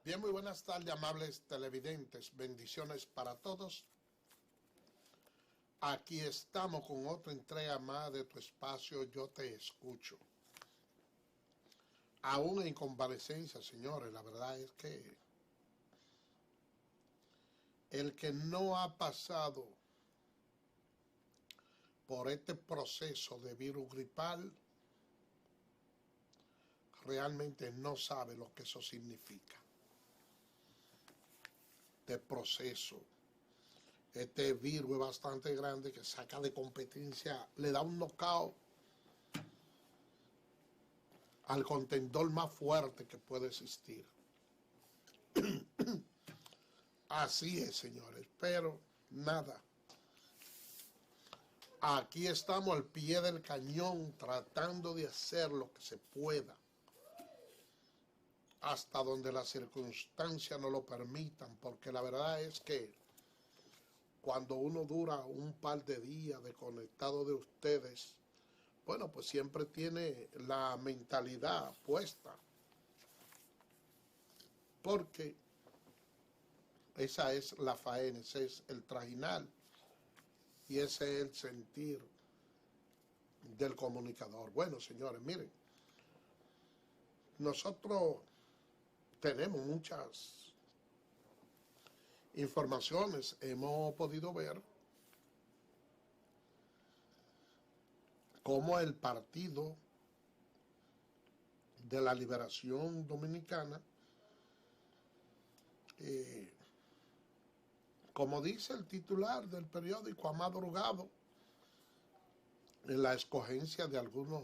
Bien, muy buenas tardes, amables televidentes. Bendiciones para todos. Aquí estamos con otra entrega más de tu espacio Yo Te Escucho. Aún en convalecencia, señores, la verdad es que el que no ha pasado por este proceso de virus gripal realmente no sabe lo que eso significa. Este proceso, este virus es bastante grande que saca de competencia, le da un knockout al contendor más fuerte que puede existir. Así es, señores, pero nada. Aquí estamos al pie del cañón tratando de hacer lo que se pueda hasta donde las circunstancias no lo permitan, porque la verdad es que cuando uno dura un par de días desconectado de ustedes, bueno, pues siempre tiene la mentalidad puesta, porque esa es la faena, ese es el trajinar y ese es el sentir del comunicador. Bueno, señores, miren, nosotros tenemos muchas informaciones, hemos podido ver cómo el Partido de la Liberación Dominicana, como dice el titular del periódico, ha madrugado en la escogencia de algunos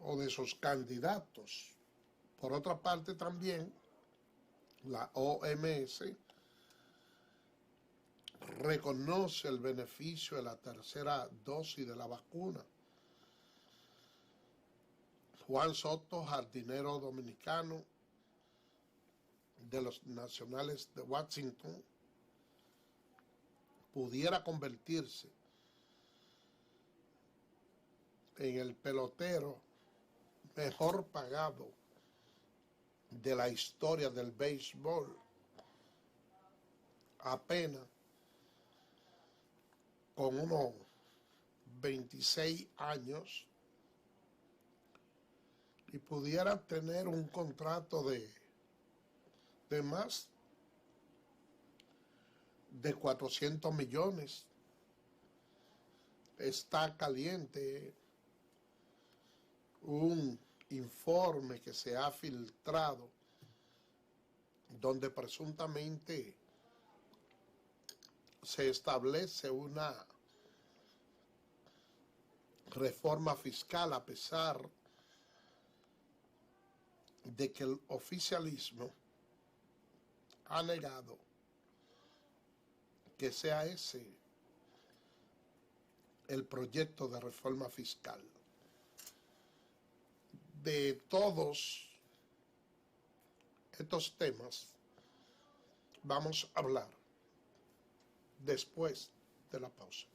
o de sus candidatos. Por otra parte también, la OMS reconoce el beneficio de la tercera dosis de la vacuna. Juan Soto, jardinero dominicano de los Nacionales de Washington, pudiera convertirse en el pelotero mejor pagado de la historia del béisbol, apenas con unos 26 años, y pudiera tener un contrato de más de 400 millones. Está caliente un informe que se ha filtrado donde presuntamente se establece una reforma fiscal a pesar de que el oficialismo ha negado que sea ese el proyecto de reforma fiscal. De todos estos temas vamos a hablar después de la pausa.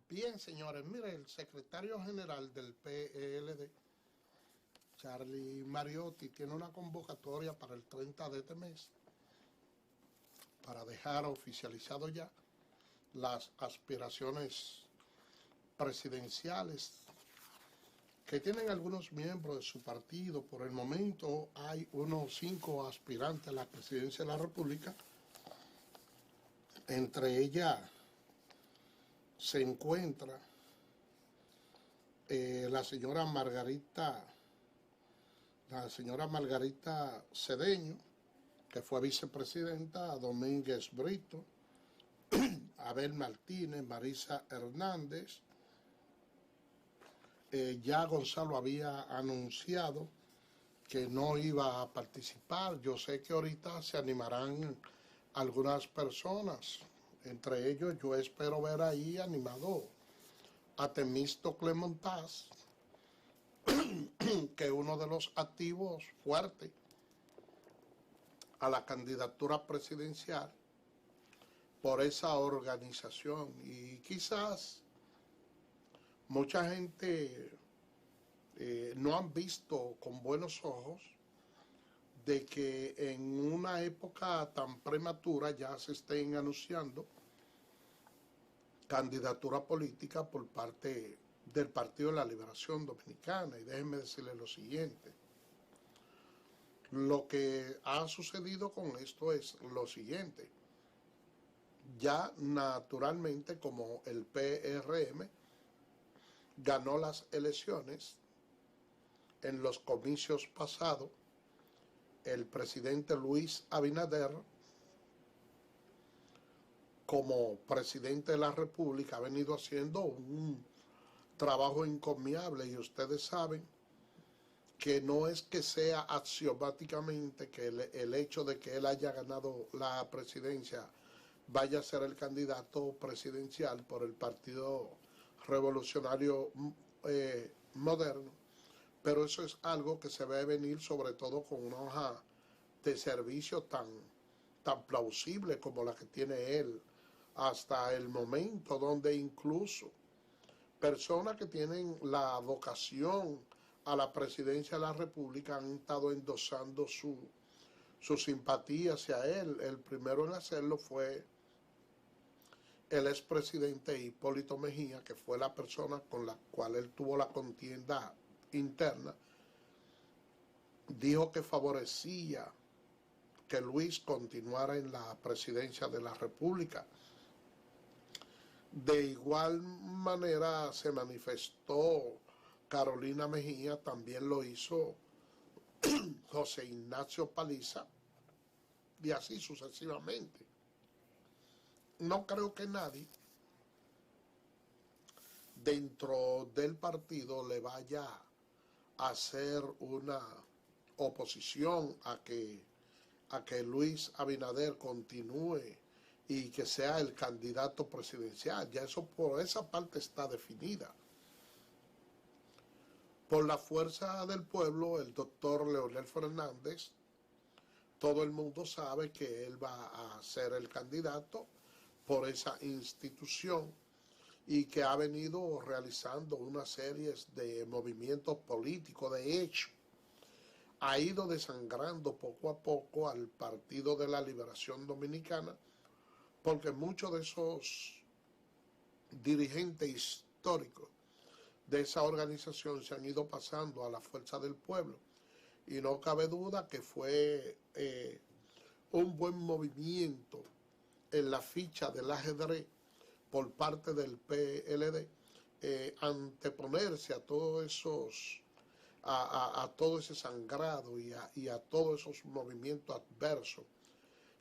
Bien, señores, mire, el secretario general del PLD, Charlie Mariotti, tiene una convocatoria para el 30 de este mes para dejar oficializado ya las aspiraciones presidenciales que tienen algunos miembros de su partido. Por el momento hay unos 5 aspirantes a la presidencia de la República. Entre ellas se encuentra la señora Margarita Cedeño, que fue vicepresidenta, Domínguez Brito, Abel Martínez, Marisa Hernández. Ya Gonzalo había anunciado que no iba a participar. Yo sé que ahorita se animarán algunas personas. Entre ellos yo espero ver ahí animado a Temístocle Montaz, que es uno de los activos fuertes a la candidatura presidencial por esa organización. Y quizás mucha gente no han visto con buenos ojos de que en una época tan prematura ya se estén anunciando candidatura política por parte del Partido de la Liberación Dominicana. Y déjenme decirles lo siguiente. Lo que ha sucedido con esto es lo siguiente. Ya naturalmente, como el PRM ganó las elecciones en los comicios pasados, el presidente Luis Abinader, como presidente de la República, ha venido haciendo un trabajo encomiable, y ustedes saben que no es que sea axiomáticamente que el hecho de que él haya ganado la presidencia vaya a ser el candidato presidencial por el Partido Revolucionario Moderno, pero eso es algo que se ve venir, sobre todo con una hoja de servicio tan plausible como la que tiene él hasta el momento, donde incluso personas que tienen la vocación a la presidencia de la República han estado endosando su simpatía hacia él. El primero en hacerlo fue el expresidente Hipólito Mejía, que fue la persona con la cual él tuvo la contienda interna. Dijo que favorecía que Luis continuara en la presidencia de la República. De igual manera se manifestó Carolina Mejía, también lo hizo José Ignacio Paliza, y así sucesivamente. No creo que nadie dentro del partido le vaya a hacer una oposición a que Luis Abinader continúe y que sea el candidato presidencial. Ya eso por esa parte está definida. Por la fuerza del pueblo, el doctor Leonel Fernández, todo el mundo sabe que él va a ser el candidato por esa institución y que ha venido realizando una serie de movimientos políticos. De hecho, ha ido desangrando poco a poco al Partido de la Liberación Dominicana, porque muchos de esos dirigentes históricos de esa organización se han ido pasando a la fuerza del pueblo. Y no cabe duda que fue un buen movimiento en la ficha del ajedrez por parte del PLD, anteponerse a todos esos, a todo ese sangrado y a todos esos movimientos adversos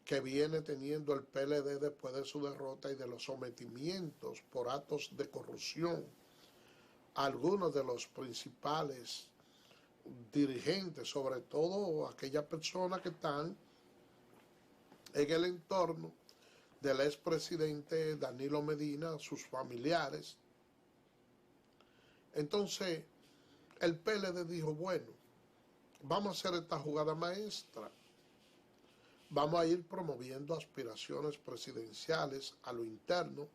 que viene teniendo el PLD después de su derrota y de los sometimientos por actos de corrupción. Algunos de los principales dirigentes, sobre todo aquellas personas que están en el entorno del expresidente Danilo Medina, sus familiares. Entonces, el PLD dijo, bueno, vamos a hacer esta jugada maestra. Vamos a ir promoviendo aspiraciones presidenciales a lo interno.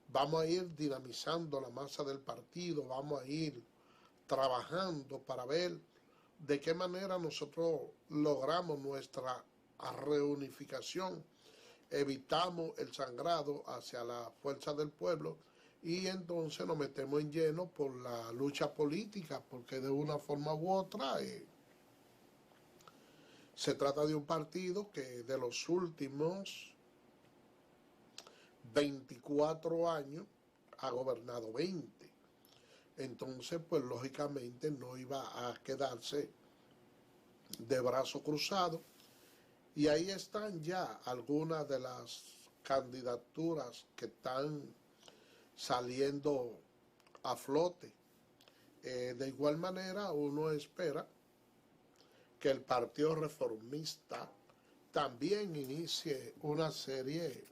Vamos a ir dinamizando la masa del partido. Vamos a ir trabajando para ver de qué manera nosotros logramos nuestra reunificación, evitamos el sangrado hacia la fuerza del pueblo y entonces nos metemos en lleno por la lucha política, porque de una forma u otra se trata de un partido que de los últimos 24 años ha gobernado 20. Entonces, pues lógicamente no iba a quedarse de brazo cruzado. Y ahí están ya algunas de las candidaturas que están saliendo a flote. De igual manera, uno espera que el Partido Reformista también inicie una serie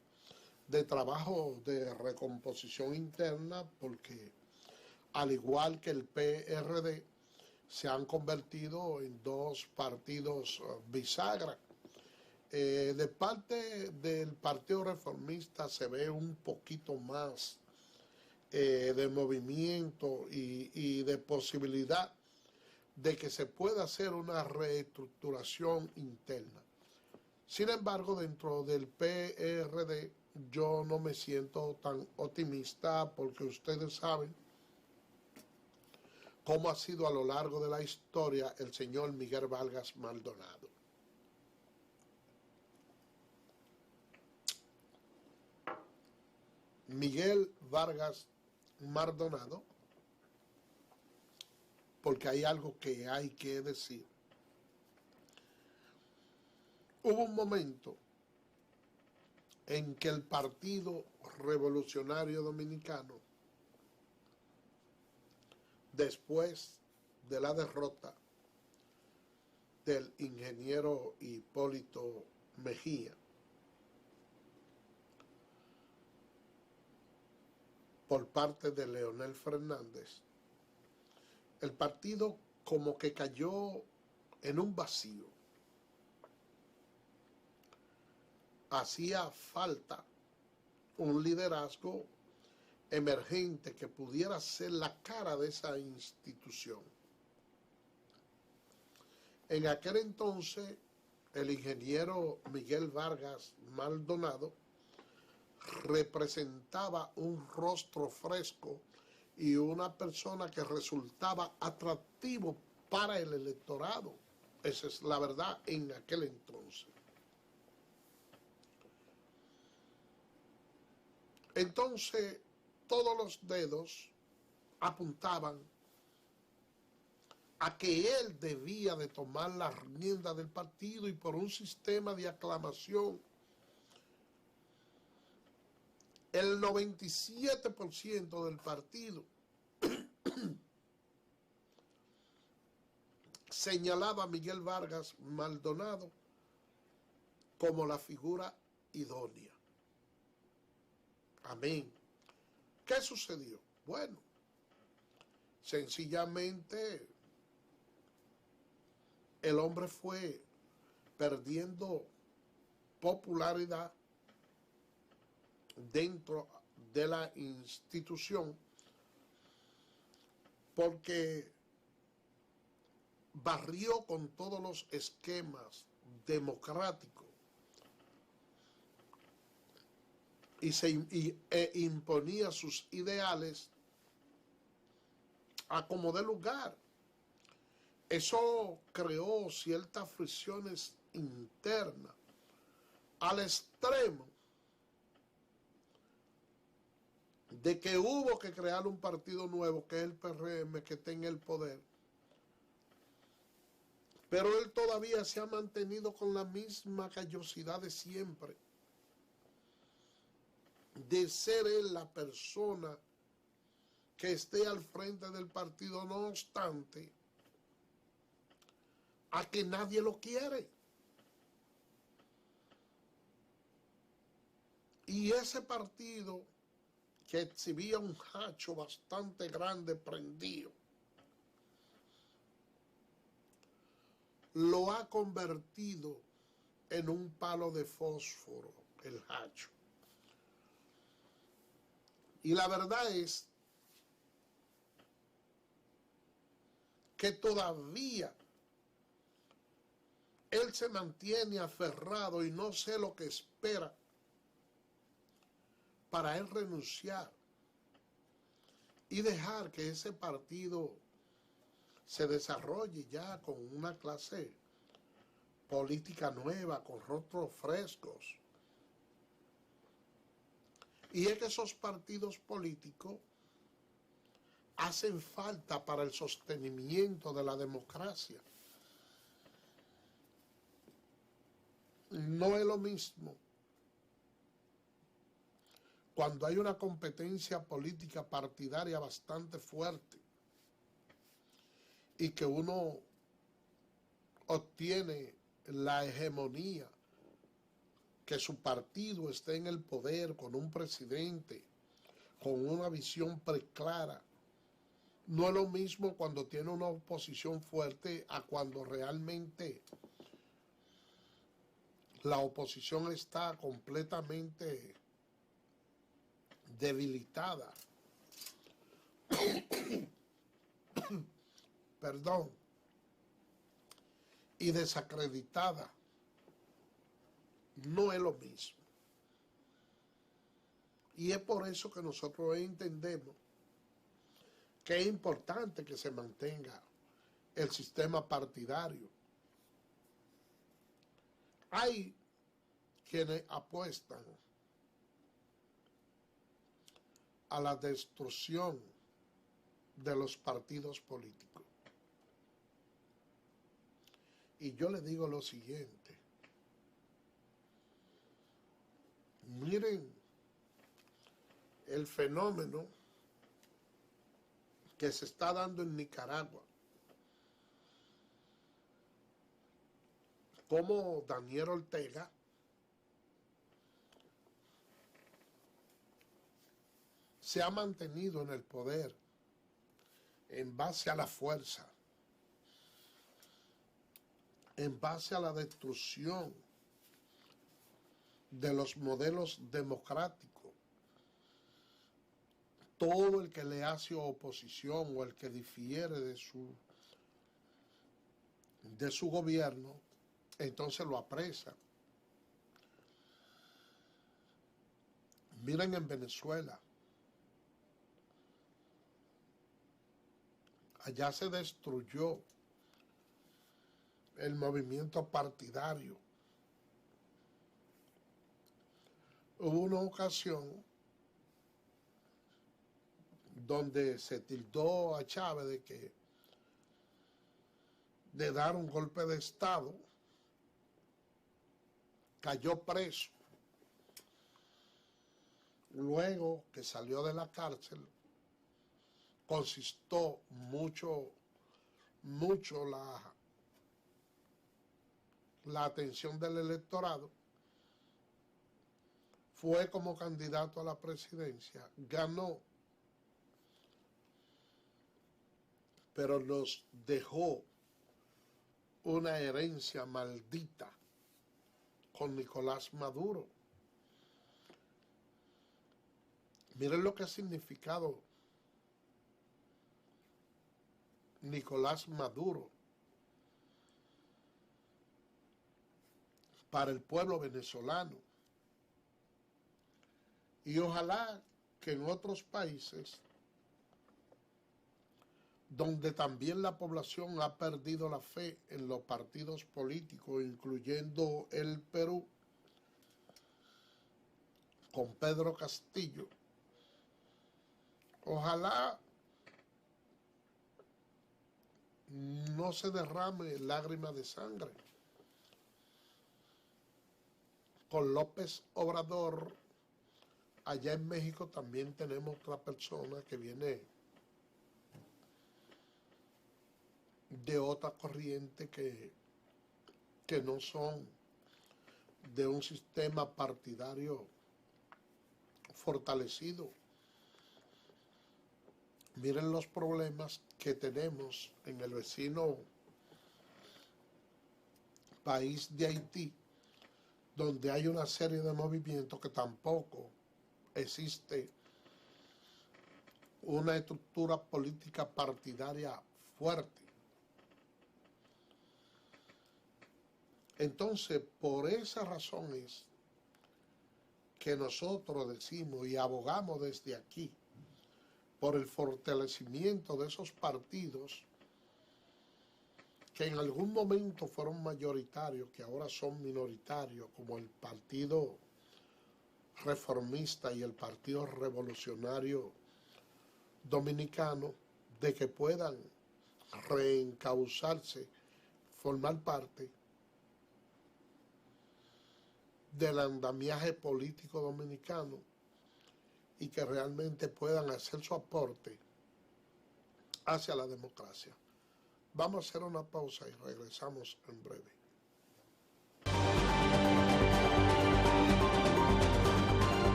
de trabajos de recomposición interna, porque al igual que el PRD, se han convertido en dos partidos bisagra. De parte del Partido Reformista se ve un poquito más de movimiento y de posibilidad de que se pueda hacer una reestructuración interna. Sin embargo, dentro del PRD yo no me siento tan optimista porque ustedes saben cómo ha sido a lo largo de la historia el señor Miguel Vargas Maldonado. Miguel Vargas Maldonado, porque hay algo que hay que decir. Hubo un momento en que el Partido Revolucionario Dominicano, después de la derrota del ingeniero Hipólito Mejía, por parte de Leonel Fernández, el partido como que cayó en un vacío. Hacía falta un liderazgo emergente que pudiera ser la cara de esa institución. En aquel entonces, el ingeniero Miguel Vargas Maldonado representaba un rostro fresco y una persona que resultaba atractivo para el electorado. Esa es la verdad en aquel entonces. Entonces, todos los dedos apuntaban a que él debía de tomar la rienda del partido y por un sistema de aclamación, el 97% del partido señalaba a Miguel Vargas Maldonado como la figura idónea. Amén. ¿Qué sucedió? Bueno, sencillamente el hombre fue perdiendo popularidad dentro de la institución porque barrió con todos los esquemas democráticos e imponía sus ideales a como de lugar. Eso creó ciertas fricciones internas al extremo de que hubo que crear un partido nuevo, que es el PRM, que esté en el poder. Pero él todavía se ha mantenido con la misma callosidad de siempre, de ser él la persona que esté al frente del partido, no obstante a que nadie lo quiere. Y ese partido, que exhibía un hacho bastante grande prendido, lo ha convertido en un palo de fósforo, el hacho. Y la verdad es que todavía él se mantiene aferrado y no sé lo que espera para él renunciar y dejar que ese partido se desarrolle ya con una clase política nueva, con rostros frescos. Y es que esos partidos políticos hacen falta para el sostenimiento de la democracia. No es lo mismo cuando hay una competencia política partidaria bastante fuerte y que uno obtiene la hegemonía, que su partido esté en el poder con un presidente, con una visión preclara. No es lo mismo cuando tiene una oposición fuerte a cuando realmente la oposición está completamente debilitada, perdón, y desacreditada, no es lo mismo. Y es por eso que nosotros entendemos que es importante que se mantenga el sistema partidario. Hay quienes apuestan a la destrucción de los partidos políticos. Y yo le digo lo siguiente: miren el fenómeno que se está dando en Nicaragua, como Daniel Ortega se ha mantenido en el poder en base a la fuerza, en base a la destrucción de los modelos democráticos. Todo el que le hace oposición o el que difiere de su gobierno, entonces lo apresa. Miren en Venezuela, allá se destruyó el movimiento partidario. Hubo una ocasión donde se tildó a Chávez de dar un golpe de Estado, cayó preso. Luego que salió de la cárcel, consistió mucho la atención del electorado. Fue como candidato a la presidencia, ganó, pero nos dejó una herencia maldita con Nicolás Maduro. Miren lo que ha significado Nicolás Maduro para el pueblo venezolano. Y ojalá que en otros países donde también la población ha perdido la fe en los partidos políticos, incluyendo el Perú, con Pedro Castillo, ojalá no se derrame lágrimas de sangre. Con López Obrador, allá en México también tenemos otra persona que viene de otra corriente que no son de un sistema partidario fortalecido. Miren los problemas que tenemos en el vecino país de Haití, donde hay una serie de movimientos que tampoco existe una estructura política partidaria fuerte. Entonces, por esa razón es que nosotros decimos y abogamos desde aquí por el fortalecimiento de esos partidos que en algún momento fueron mayoritarios, que ahora son minoritarios, como el Partido Reformista y el Partido Revolucionario Dominicano, de que puedan reencauzarse, formar parte del andamiaje político dominicano y que realmente puedan hacer su aporte hacia la democracia. Vamos a hacer una pausa y regresamos en breve.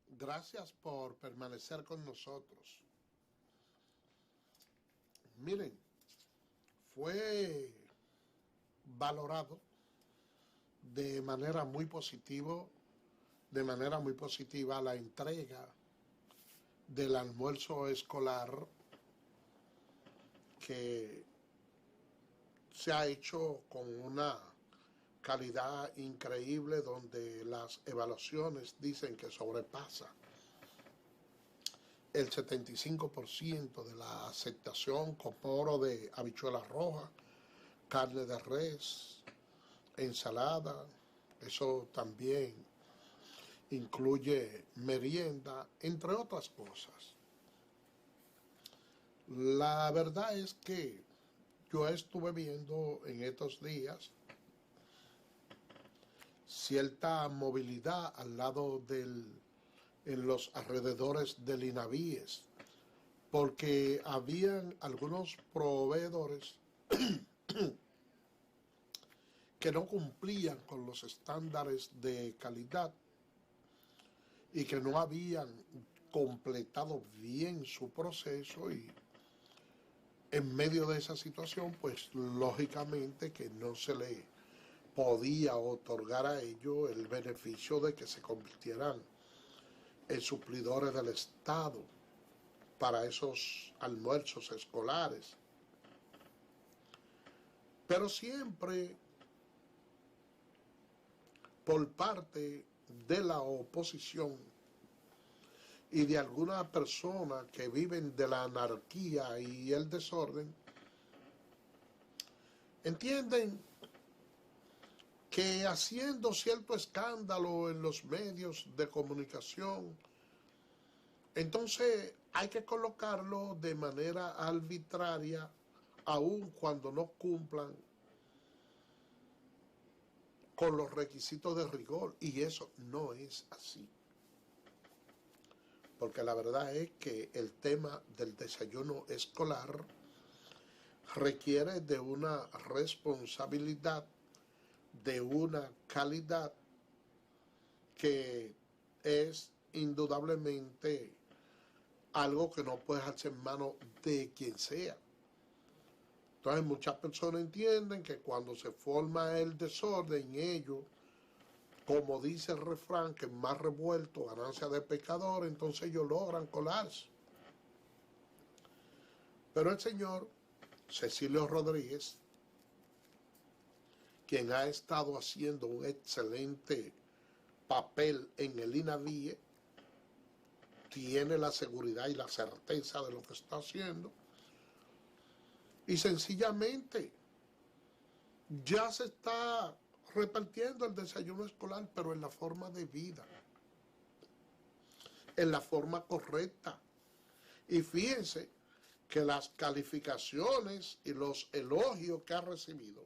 Gracias por permanecer con nosotros. Miren, fue valorado de manera muy positiva, la entrega del almuerzo escolar que se ha hecho con una calidad increíble, donde las evaluaciones dicen que sobrepasa el 75% de la aceptación, con moro de habichuelas rojas, carne de res, ensalada. Eso también incluye merienda, entre otras cosas. La verdad es que yo estuve viendo en estos días cierta movilidad al lado en los alrededores del INAVIES, porque habían algunos proveedores que no cumplían con los estándares de calidad y que no habían completado bien su proceso, y en medio de esa situación, pues lógicamente que no se le podía otorgar a ellos el beneficio de que se convirtieran en suplidores del Estado para esos almuerzos escolares. Pero siempre por parte de la oposición y de algunas personas que viven de la anarquía y el desorden, entienden que haciendo cierto escándalo en los medios de comunicación, entonces hay que colocarlo de manera arbitraria, aun cuando no cumplan con los requisitos de rigor, y eso no es así. Porque la verdad es que el tema del desayuno escolar requiere de una responsabilidad, de una calidad que es indudablemente algo que no puede dejarse en manos de quien sea. Entonces muchas personas entienden que cuando se forma el desorden, ellos, como dice el refrán, que más revuelto, ganancia de pecador, entonces ellos logran colarse. Pero el señor Cecilio Rodríguez, quien ha estado haciendo un excelente papel en el INAVIE, tiene la seguridad y la certeza de lo que está haciendo, y sencillamente ya se está repartiendo el desayuno escolar, pero en la forma de vida, en la forma correcta. Y fíjense que las calificaciones y los elogios que ha recibido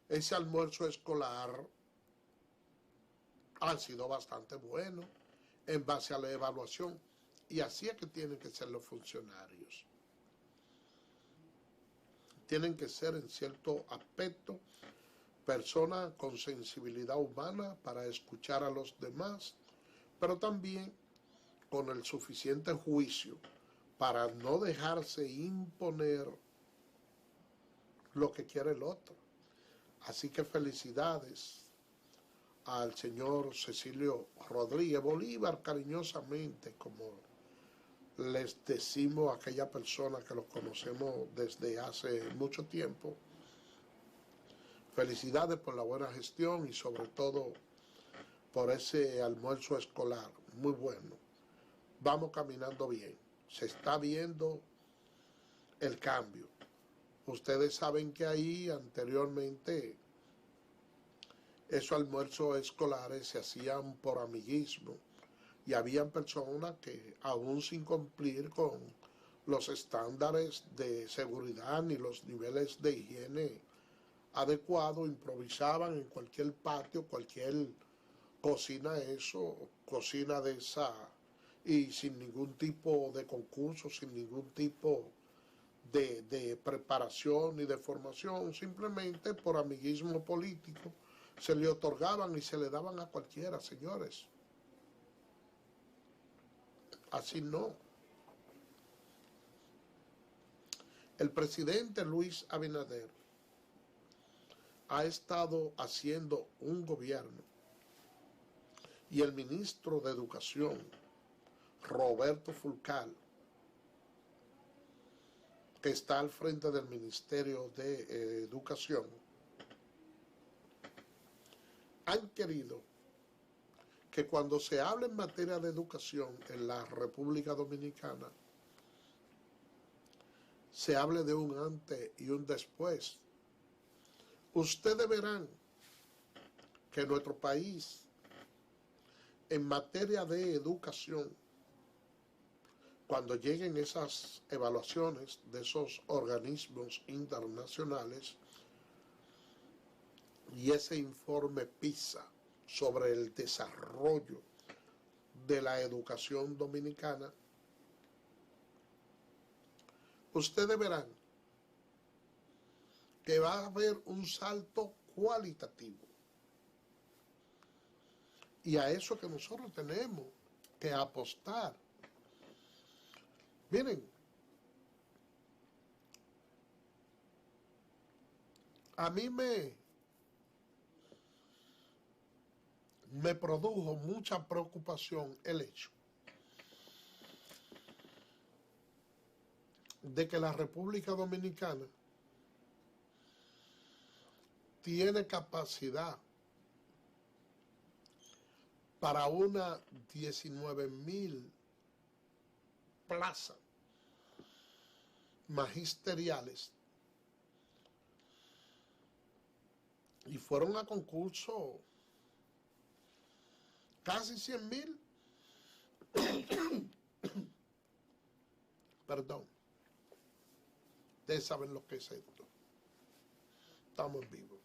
ese almuerzo escolar han sido bastante buenos en base a la evaluación, y así es que tienen que ser los funcionarios. Tienen que ser en cierto aspecto personas con sensibilidad humana para escuchar a los demás, pero también con el suficiente juicio para no dejarse imponer lo que quiere el otro. Así que felicidades al señor Cecilio Rodríguez Bolívar, cariñosamente, como les decimos a aquella persona que los conocemos desde hace mucho tiempo. Felicidades por la buena gestión y sobre todo por ese almuerzo escolar, muy bueno. Vamos caminando bien, se está viendo el cambio. Ustedes saben que ahí anteriormente esos almuerzos escolares se hacían por amiguismo, y habían personas que, aún sin cumplir con los estándares de seguridad ni los niveles de higiene adecuados, improvisaban en cualquier patio, cualquier cocina de esa, y sin ningún tipo de concurso, sin ningún tipo de preparación ni de formación, simplemente por amiguismo político, se le otorgaban y se le daban a cualquiera, señores. Así no. El presidente Luis Abinader ha estado haciendo un gobierno y el ministro de Educación, Roberto Fulcar, que está al frente del Ministerio de Educación, han querido que cuando se hable en materia de educación en la República Dominicana, se hable de un antes y un después. Ustedes verán que nuestro país, en materia de educación, cuando lleguen esas evaluaciones de esos organismos internacionales y ese informe PISA sobre el desarrollo de la educación dominicana, ustedes verán que va a haber un salto cualitativo. Y a eso que nosotros tenemos que apostar. Miren, a mí me produjo mucha preocupación el hecho de que la República Dominicana tiene capacidad para unas 19,000 plazas magisteriales y fueron a concurso casi 100,000. Perdón, ustedes saben lo que es esto. Estamos vivos.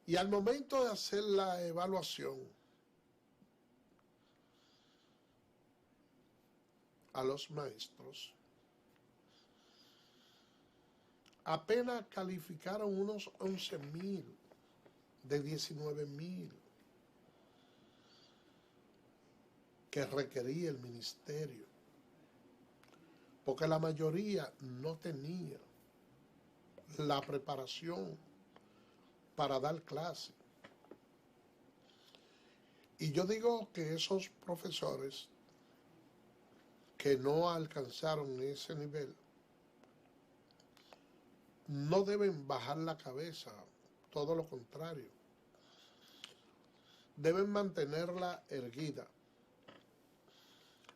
Y al momento de hacer la evaluación a los maestros, apenas calificaron unos 11,000 de 19,000 que requería el ministerio, porque la mayoría no tenía la preparación para dar clase. Y yo digo que esos profesores que no alcanzaron ese nivel no deben bajar la cabeza, todo lo contrario. Deben mantenerla erguida,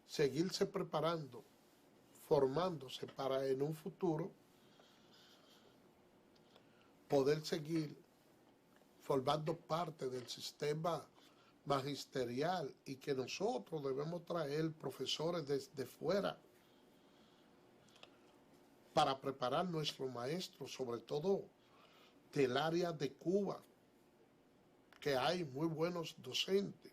seguirse preparando, formándose para en un futuro poder seguir formando parte del sistema magisterial, y que nosotros debemos traer profesores desde fuera para preparar nuestros maestros, sobre todo del área de Cuba, que hay muy buenos docentes,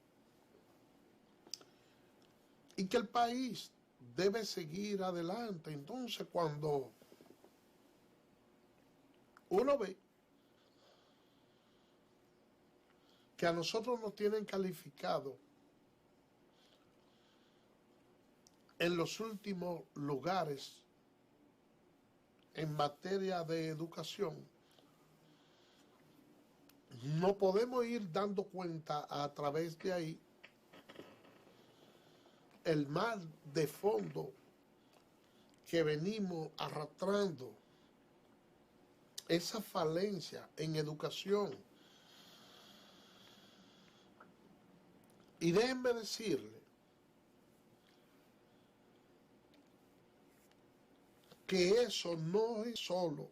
y que el país debe seguir adelante. Entonces, cuando uno ve que a nosotros nos tienen calificado en los últimos lugares en materia de educación, no podemos ir dando cuenta a través de ahí el mal de fondo que venimos arrastrando, esa falencia en educación. Y déjenme decirle que eso no es solo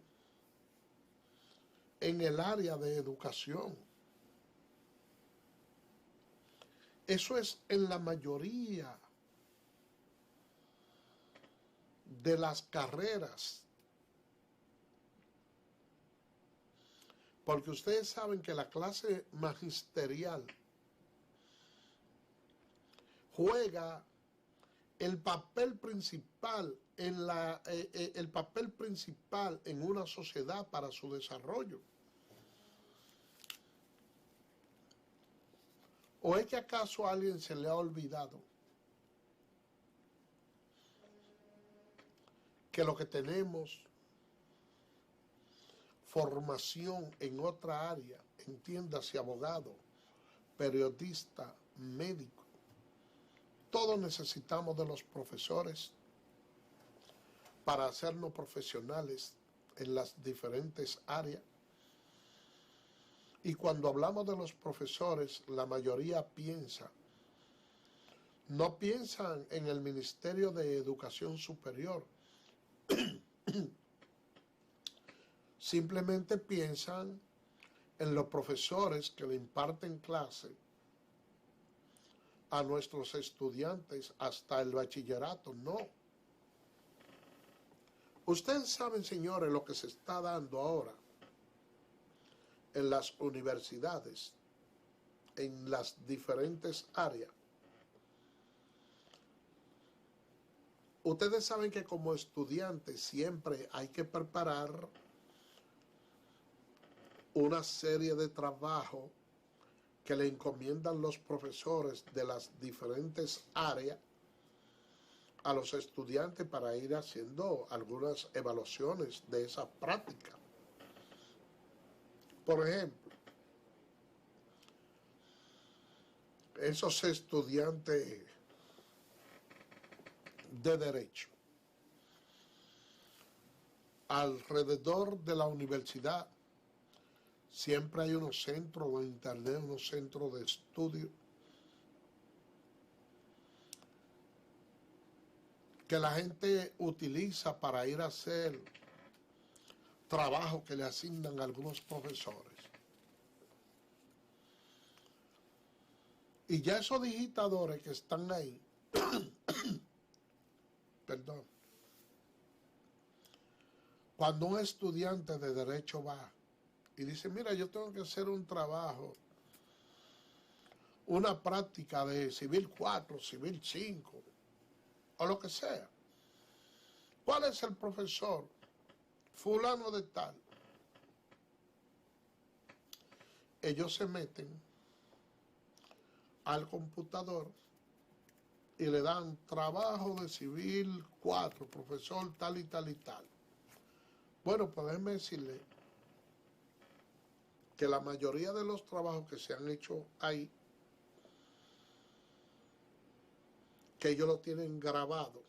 en el área de educación. Eso es en la mayoría de las carreras. Porque ustedes saben que la clase magisterial juega el papel principal en una sociedad para su desarrollo. ¿O es que acaso a alguien se le ha olvidado que lo que tenemos formación en otra área, entiéndase abogado, periodista, médico, todos necesitamos de los profesores para hacernos profesionales en las diferentes áreas. Y cuando hablamos de los profesores, la mayoría no piensan en el Ministerio de Educación Superior, simplemente piensan en los profesores que le imparten clase a nuestros estudiantes hasta el bachillerato. No. Ustedes saben, señores, lo que se está dando ahora en las universidades, en las diferentes áreas. Ustedes saben que como estudiantes siempre hay que preparar una serie de trabajos que le encomiendan los profesores de las diferentes áreas a los estudiantes para ir haciendo algunas evaluaciones de esa práctica. Por ejemplo, esos estudiantes de derecho, alrededor de la universidad siempre hay unos centros de internet, unos centros de estudio que la gente utiliza para ir a hacer trabajo que le asignan a algunos profesores. Y ya esos digitadores que están ahí, perdón, cuando un estudiante de derecho va y dice, mira, yo tengo que hacer un trabajo, una práctica de Civil 4, Civil 5, o lo que sea. ¿Cuál es el profesor? Fulano de tal. Ellos se meten al computador y le dan trabajo de Civil 4, profesor tal y tal y tal. Bueno, pues déjenme decirle que la mayoría de los trabajos que se han hecho ahí, que ellos lo tienen grabado,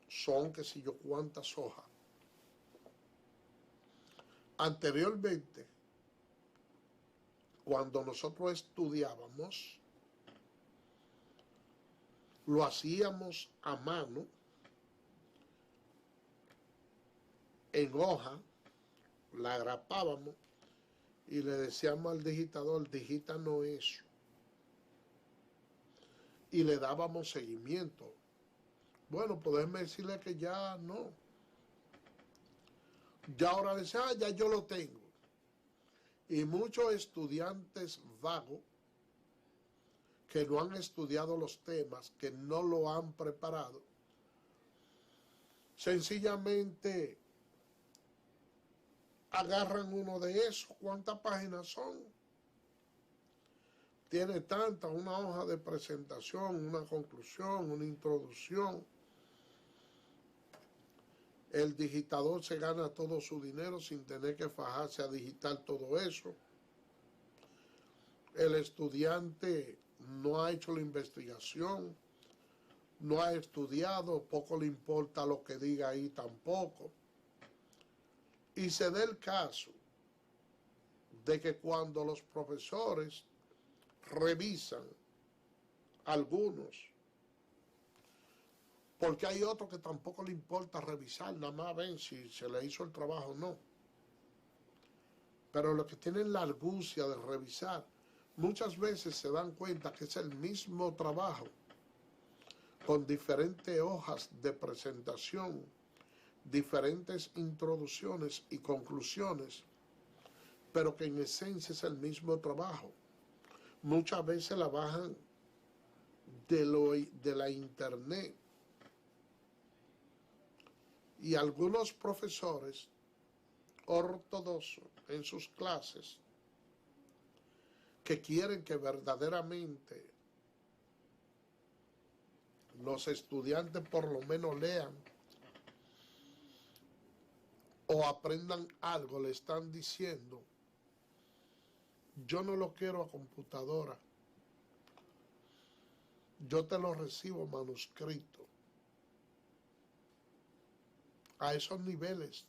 son qué sé yo cuántas hojas. Anteriormente, cuando nosotros estudiábamos, lo hacíamos a mano, en hoja, la grapábamos y le decíamos al digitador, digítanos eso. Y le dábamos seguimiento. Bueno, podemos decirle que ya no. Ya ahora dice, ya yo lo tengo. Y muchos estudiantes vagos que no han estudiado los temas, que no lo han preparado, sencillamente agarran uno de esos. ¿Cuántas páginas son? Tiene tanta, una hoja de presentación, una conclusión, una introducción. El digitador se gana todo su dinero sin tener que fajarse a digitar todo eso. El estudiante no ha hecho la investigación, no ha estudiado, poco le importa lo que diga ahí tampoco. Y se da el caso de que cuando los profesores revisan algunos, porque hay otros que tampoco le importa revisar, nada más ven si se le hizo el trabajo o no. Pero los que tienen la argucia de revisar, muchas veces se dan cuenta que es el mismo trabajo, con diferentes hojas de presentación, diferentes introducciones y conclusiones, pero que en esencia es el mismo trabajo. Muchas veces la bajan de la internet. Y algunos profesores ortodoxos en sus clases que quieren que verdaderamente los estudiantes por lo menos lean o aprendan algo, le están diciendo, yo no lo quiero a computadora, yo te lo recibo manuscrito. A esos niveles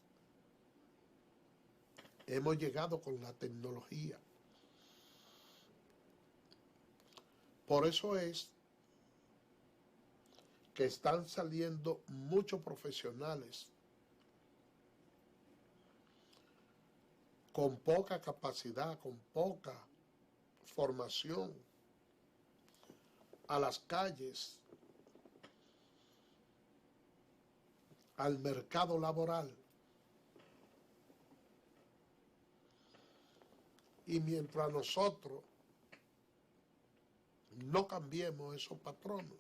hemos llegado con la tecnología. Por eso es que están saliendo muchos profesionales con poca capacidad, con poca formación, a las calles, al mercado laboral. Y mientras nosotros no cambiemos esos patronos,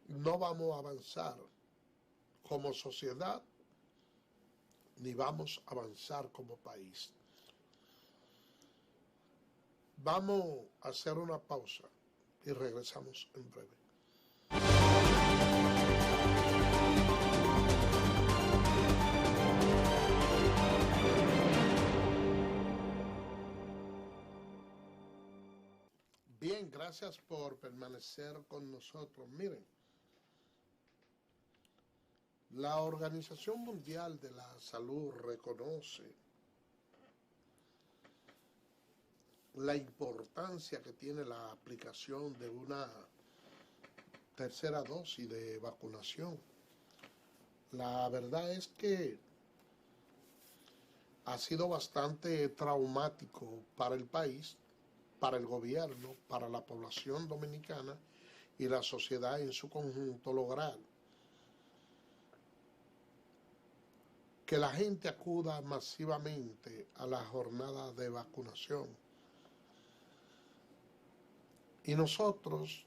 no vamos a avanzar como sociedad, ni vamos a avanzar como país. Vamos a hacer una pausa y regresamos en breve. Bien, gracias por permanecer con nosotros. Miren, la Organización Mundial de la Salud reconoce la importancia que tiene la aplicación de una tercera dosis de vacunación. La verdad es que ha sido bastante traumático para el país, para el gobierno, para la población dominicana y la sociedad en su conjunto lograr que la gente acuda masivamente a la jornada de vacunación. Y nosotros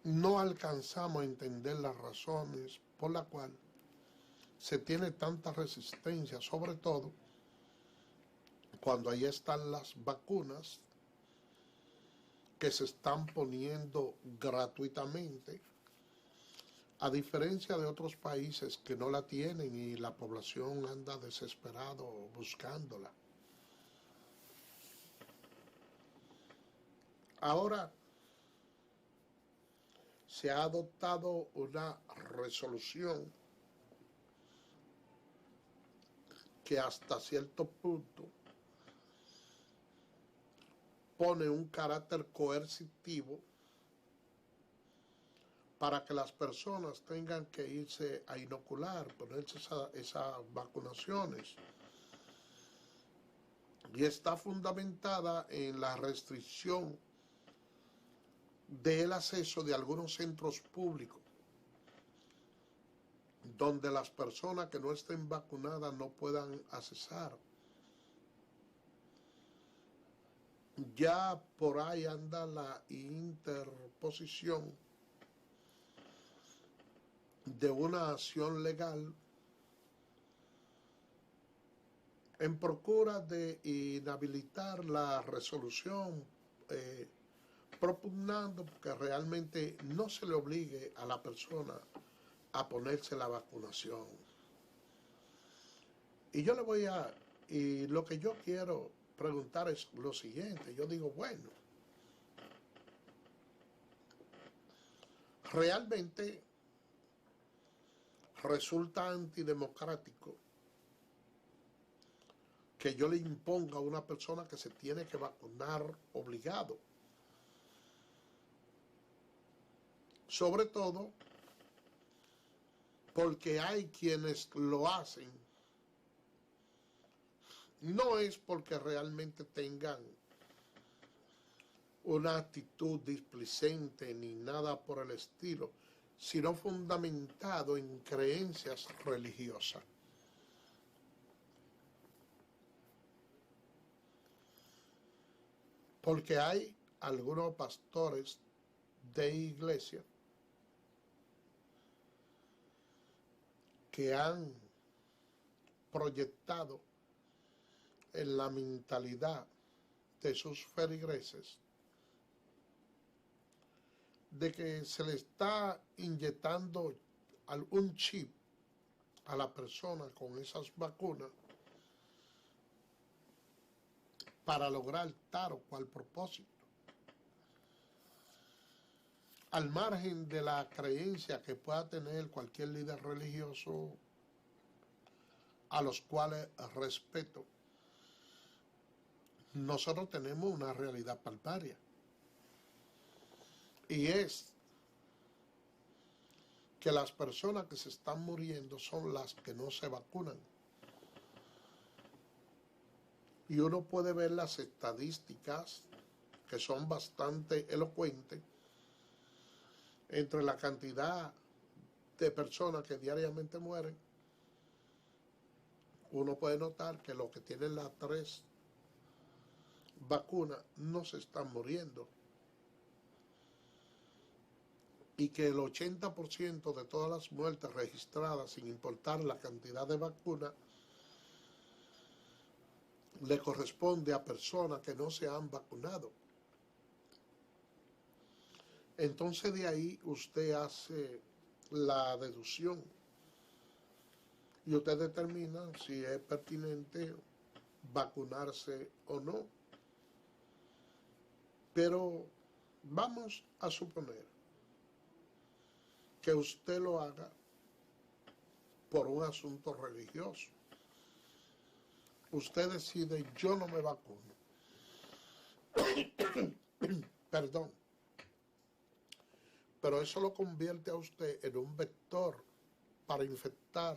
no alcanzamos a entender las razones por las cuales se tiene tanta resistencia, sobre todo cuando ahí están las vacunas que se están poniendo gratuitamente, a diferencia de otros países que no la tienen y la población anda desesperado buscándola. Ahora se ha adoptado una resolución que hasta cierto punto pone un carácter coercitivo para que las personas tengan que irse a inocular, ponerse esas vacunaciones. Y está fundamentada en la restricción del acceso de algunos centros públicos, donde las personas que no estén vacunadas no puedan accesar. Ya por ahí anda la interposición de una acción legal en procura de inhabilitar la resolución, propugnando que realmente no se le obligue a la persona a ponerse la vacunación. Y yo le voy a, y lo que yo quiero preguntar es lo siguiente, yo digo, bueno, realmente resulta antidemocrático que yo le imponga a una persona que se tiene que vacunar obligado. Sobre todo porque hay quienes lo hacen. No es porque realmente tengan una actitud displicente ni nada por el estilo, sino fundamentado en creencias religiosas. Porque hay algunos pastores de iglesia que han proyectado en la mentalidad de sus feligreses de que se le está inyectando algún chip a la persona con esas vacunas para lograr tal o cual propósito. Al margen de la creencia que pueda tener cualquier líder religioso, a los cuales respeto, nosotros tenemos una realidad palparia. Y es que las personas que se están muriendo son las que no se vacunan. Y uno puede ver las estadísticas, que son bastante elocuentes, entre la cantidad de personas que diariamente mueren. Uno puede notar que los que tienen las 3 vacunas no se están muriendo. Y que el 80% de todas las muertes registradas, sin importar la cantidad de vacunas, le corresponde a personas que no se han vacunado. Entonces de ahí usted hace la deducción y usted determina si es pertinente vacunarse o no. Pero vamos a suponer que usted lo haga por un asunto religioso. Usted decide, yo no me vacuno. Perdón. Pero eso lo convierte a usted en un vector para infectar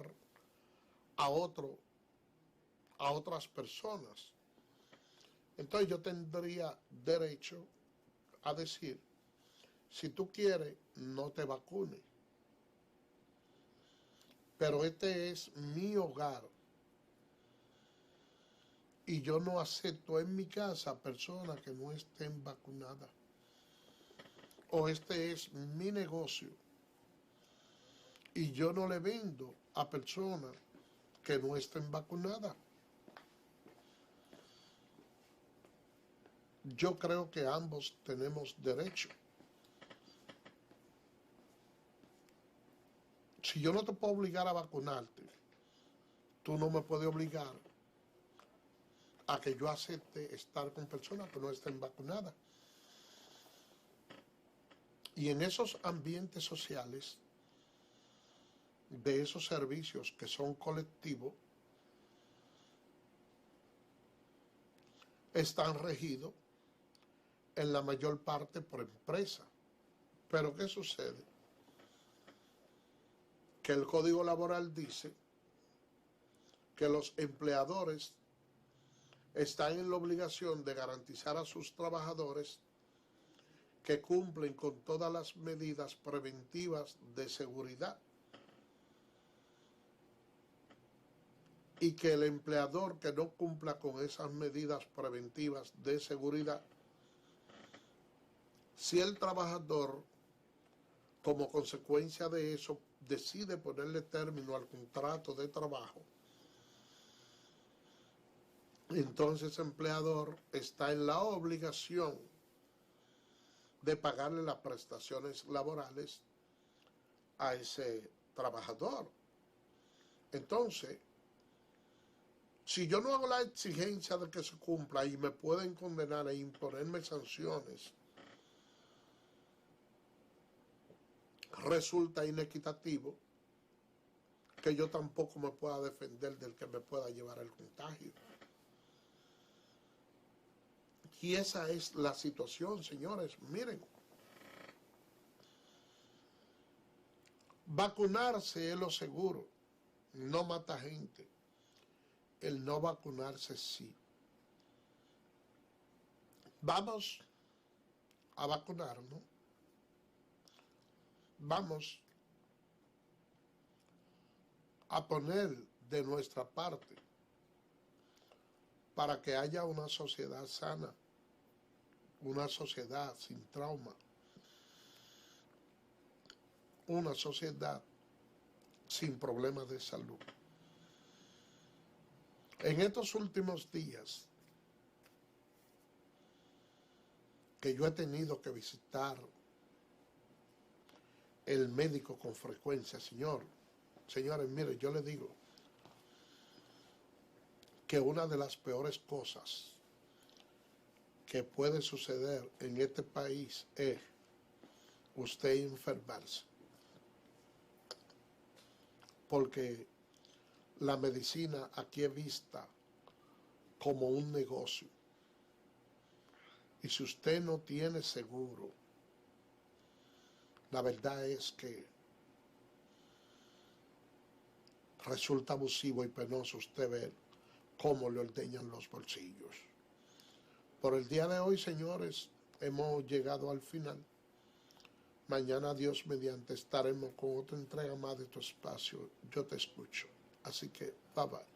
a otras personas. Entonces yo tendría derecho a decir, si tú quieres, no te vacunes. Pero este es mi hogar. Y yo no acepto en mi casa personas que no estén vacunadas. O este es mi negocio. Y yo no le vendo a personas que no estén vacunadas. Yo creo que ambos tenemos derecho. Si yo no te puedo obligar a vacunarte, tú no me puedes obligar a que yo acepte estar con personas que no estén vacunadas. Y en esos ambientes sociales, de esos servicios que son colectivos, están regidos en la mayor parte por empresas. Pero ¿qué sucede? Que el Código Laboral dice que los empleadores están en la obligación de garantizar a sus trabajadores que cumplen con todas las medidas preventivas de seguridad y que el empleador que no cumpla con esas medidas preventivas de seguridad, si el trabajador como consecuencia de eso decide ponerle término al contrato de trabajo, entonces el empleador está en la obligación de pagarle las prestaciones laborales a ese trabajador. Entonces, si yo no hago la exigencia de que se cumpla y me pueden condenar e imponerme sanciones, resulta inequitativo que yo tampoco me pueda defender del que me pueda llevar el contagio. Y esa es la situación, señores. Miren, vacunarse es lo seguro, no mata gente. El no vacunarse sí. Vamos a vacunarnos. Vamos a poner de nuestra parte para que haya una sociedad sana, una sociedad sin trauma, una sociedad sin problemas de salud. En estos últimos días que yo he tenido que visitar el médico con frecuencia, señor, Señores, mire, yo les digo que una de las peores cosas que puede suceder en este país es usted enfermarse. Porque la medicina aquí es vista como un negocio. Y si usted no tiene seguro, la verdad es que resulta abusivo y penoso usted ver cómo le ordeñan los bolsillos. Por el día de hoy, señores, hemos llegado al final. Mañana, Dios mediante, estaremos con otra entrega más de tu espacio. Yo te escucho. Así que, bye bye.